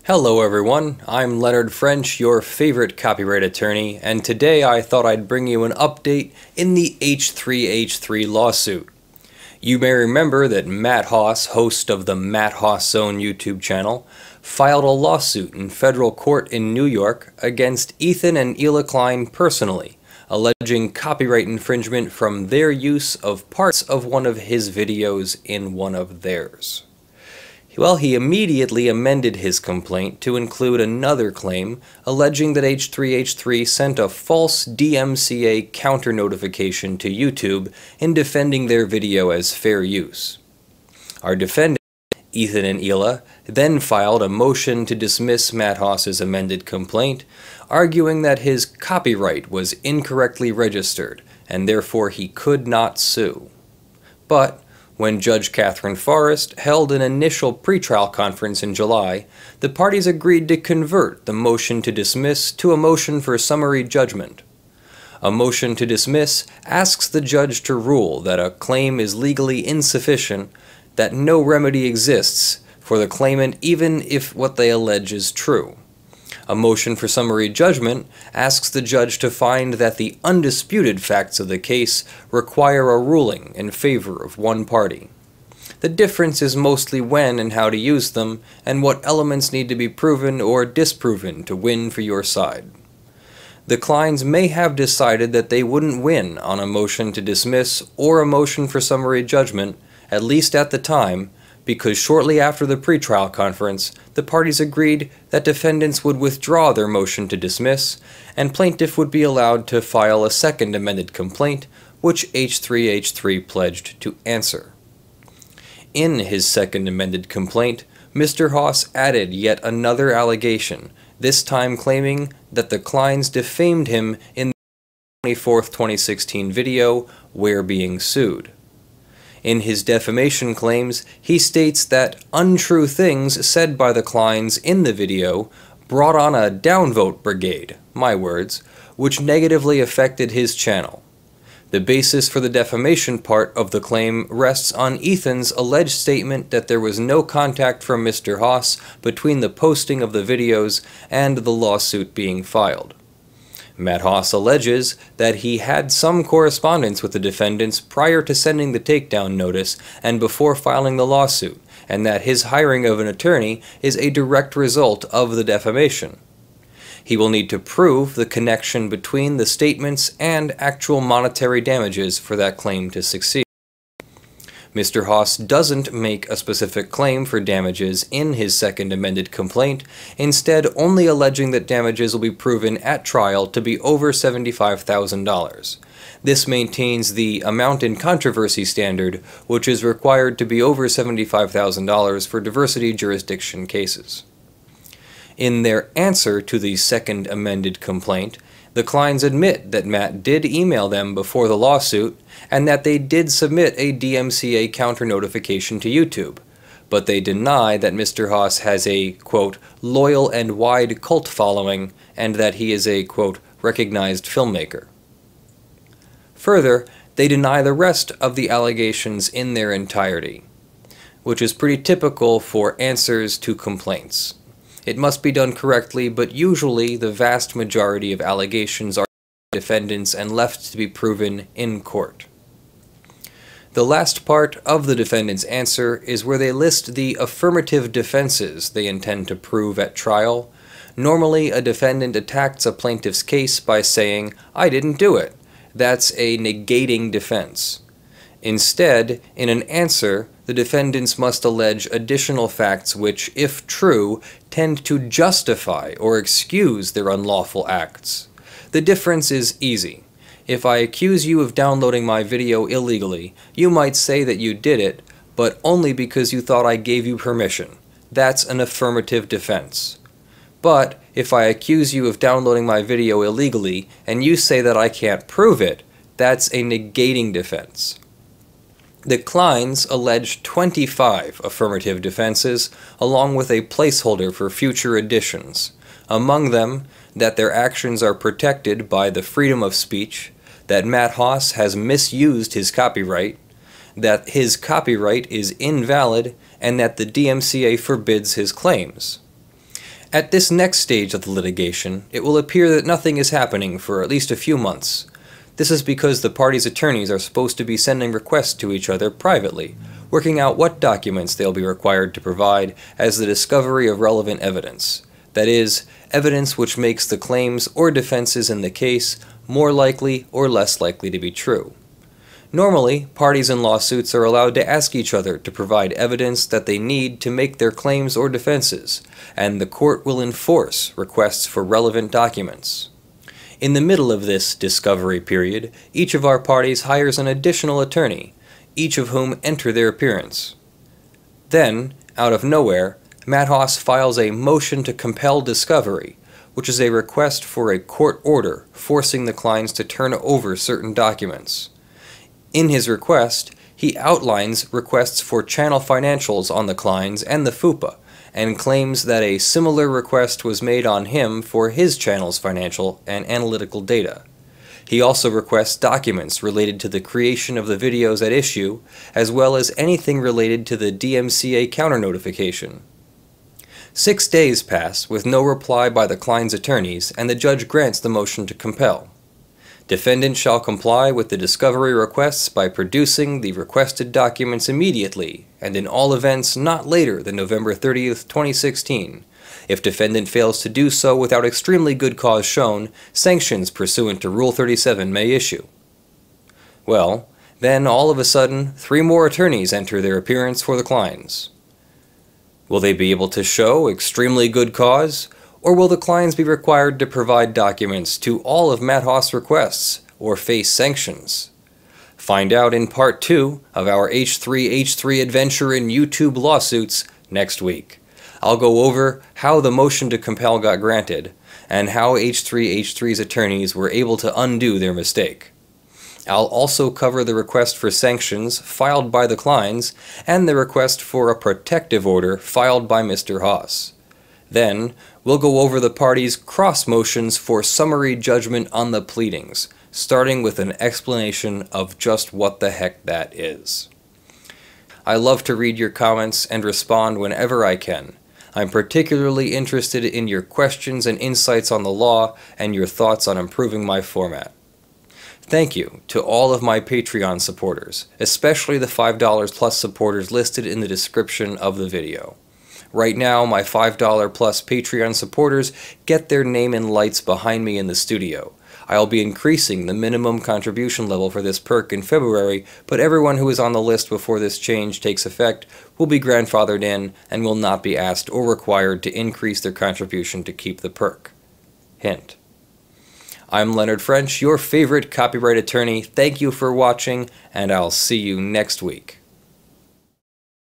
Hello everyone, I'm Leonard French, your favorite copyright attorney, and today I thought I'd bring you an update in the h3h3 lawsuit. You may remember that Matt Hoss, host of the Matt Hoss Zone YouTube channel, filed a lawsuit in federal court in New York against Ethan and Ela Klein personally, alleging copyright infringement from their use of parts of one of his videos in one of theirs. Well, he immediately amended his complaint to include another claim alleging that h3h3 sent a false DMCA counter notification to YouTube in defending their video as fair use. Our defendant, Ethan and Ela, then filed a motion to dismiss Matt Hoss's amended complaint, arguing that his copyright was incorrectly registered and therefore he could not sue. But when Judge Catherine Forrest held an initial pretrial conference in July, the parties agreed to convert the motion to dismiss to a motion for summary judgment. A motion to dismiss asks the judge to rule that a claim is legally insufficient, that no remedy exists for the claimant even if what they allege is true. A motion for summary judgment asks the judge to find that the undisputed facts of the case require a ruling in favor of one party. The difference is mostly when and how to use them, and what elements need to be proven or disproven to win for your side. The Kleins may have decided that they wouldn't win on a motion to dismiss or a motion for summary judgment, at least at the time, because shortly after the pretrial conference, the parties agreed that defendants would withdraw their motion to dismiss, and plaintiff would be allowed to file a second amended complaint, which h3h3 pledged to answer. In his second amended complaint, Mr. Hoss added yet another allegation, this time claiming that the Kleins defamed him in the 24th, 2016 video, We're Being Sued. In his defamation claims, he states that untrue things said by the Kleins in the video brought on a downvote brigade, my words, which negatively affected his channel. The basis for the defamation part of the claim rests on Ethan's alleged statement that there was no contact from Mr. Hoss between the posting of the videos and the lawsuit being filed. Matt Hoss alleges that he had some correspondence with the defendants prior to sending the takedown notice and before filing the lawsuit, and that his hiring of an attorney is a direct result of the defamation. He will need to prove the connection between the statements and actual monetary damages for that claim to succeed. Mr. Hoss doesn't make a specific claim for damages in his second amended complaint, instead only alleging that damages will be proven at trial to be over $75,000. This maintains the amount in controversy standard, which is required to be over $75,000 for diversity jurisdiction cases. In their answer to the second amended complaint, the Kleins admit that Matt did email them before the lawsuit, and that they did submit a DMCA counter notification to YouTube, but they deny that Mr. Hoss has a, quote, loyal and wide cult following, and that he is a, quote, recognized filmmaker. Further, they deny the rest of the allegations in their entirety, which is pretty typical for answers to complaints. It must be done correctly, but usually the vast majority of allegations are defendants and left to be proven in court. The last part of the defendant's answer is where they list the affirmative defenses they intend to prove at trial. Normally, a defendant attacks a plaintiff's case by saying, "I didn't do it." That's a negating defense. Instead, in an answer, the defendants must allege additional facts which, if true, tend to justify or excuse their unlawful acts. The difference is easy. If I accuse you of downloading my video illegally, you might say that you did it, but only because you thought I gave you permission. That's an affirmative defense. But if I accuse you of downloading my video illegally, and you say that I can't prove it, that's a negating defense. The Kleins allege 25 affirmative defenses, along with a placeholder for future additions. Among them, that their actions are protected by the freedom of speech, that Matt Hoss has misused his copyright, that his copyright is invalid, and that the DMCA forbids his claims. At this next stage of the litigation, it will appear that nothing is happening for at least a few months. This is because the parties' attorneys are supposed to be sending requests to each other privately, working out what documents they'll be required to provide as the discovery of relevant evidence. That is, evidence which makes the claims or defenses in the case more likely or less likely to be true. Normally, parties in lawsuits are allowed to ask each other to provide evidence that they need to make their claims or defenses, and the court will enforce requests for relevant documents. In the middle of this discovery period, each of our parties hires an additional attorney, each of whom enter their appearance. Then, out of nowhere, Matt Haas files a motion to compel discovery, which is a request for a court order forcing the Kleins to turn over certain documents. In his request, he outlines requests for channel financials on the Kleins and the FUPA, and claims that a similar request was made on him for his channel's financial and analytical data. He also requests documents related to the creation of the videos at issue, as well as anything related to the DMCA counter-notification. 6 days pass with no reply by the Kleins' attorneys, and the judge grants the motion to compel. Defendant shall comply with the discovery requests by producing the requested documents immediately, and in all events not later than November 30th, 2016. If defendant fails to do so without extremely good cause shown, sanctions pursuant to Rule 37 may issue. Well, then all of a sudden, 3 more attorneys enter their appearance for the Kleins. Will they be able to show extremely good cause? Or will the Kleins be required to provide documents to all of Matt Haas' requests, or face sanctions? Find out in Part 2 of our H3h3 adventure in YouTube lawsuits next week. I'll go over how the motion to compel got granted, and how H3h3's attorneys were able to undo their mistake. I'll also cover the request for sanctions filed by the Kleins, and the request for a protective order filed by Mr. Haas. Then, we'll go over the parties' cross motions for summary judgment on the pleadings, starting with an explanation of just what the heck that is. I love to read your comments and respond whenever I can. I'm particularly interested in your questions and insights on the law and your thoughts on improving my format. Thank you to all of my Patreon supporters, especially the $5 plus supporters listed in the description of the video. Right now, my $5 plus Patreon supporters get their name in lights behind me in the studio. I'll be increasing the minimum contribution level for this perk in February, but everyone who is on the list before this change takes effect will be grandfathered in and will not be asked or required to increase their contribution to keep the perk. Hint. I'm Leonard French, your favorite copyright attorney. Thank you for watching, and I'll see you next week.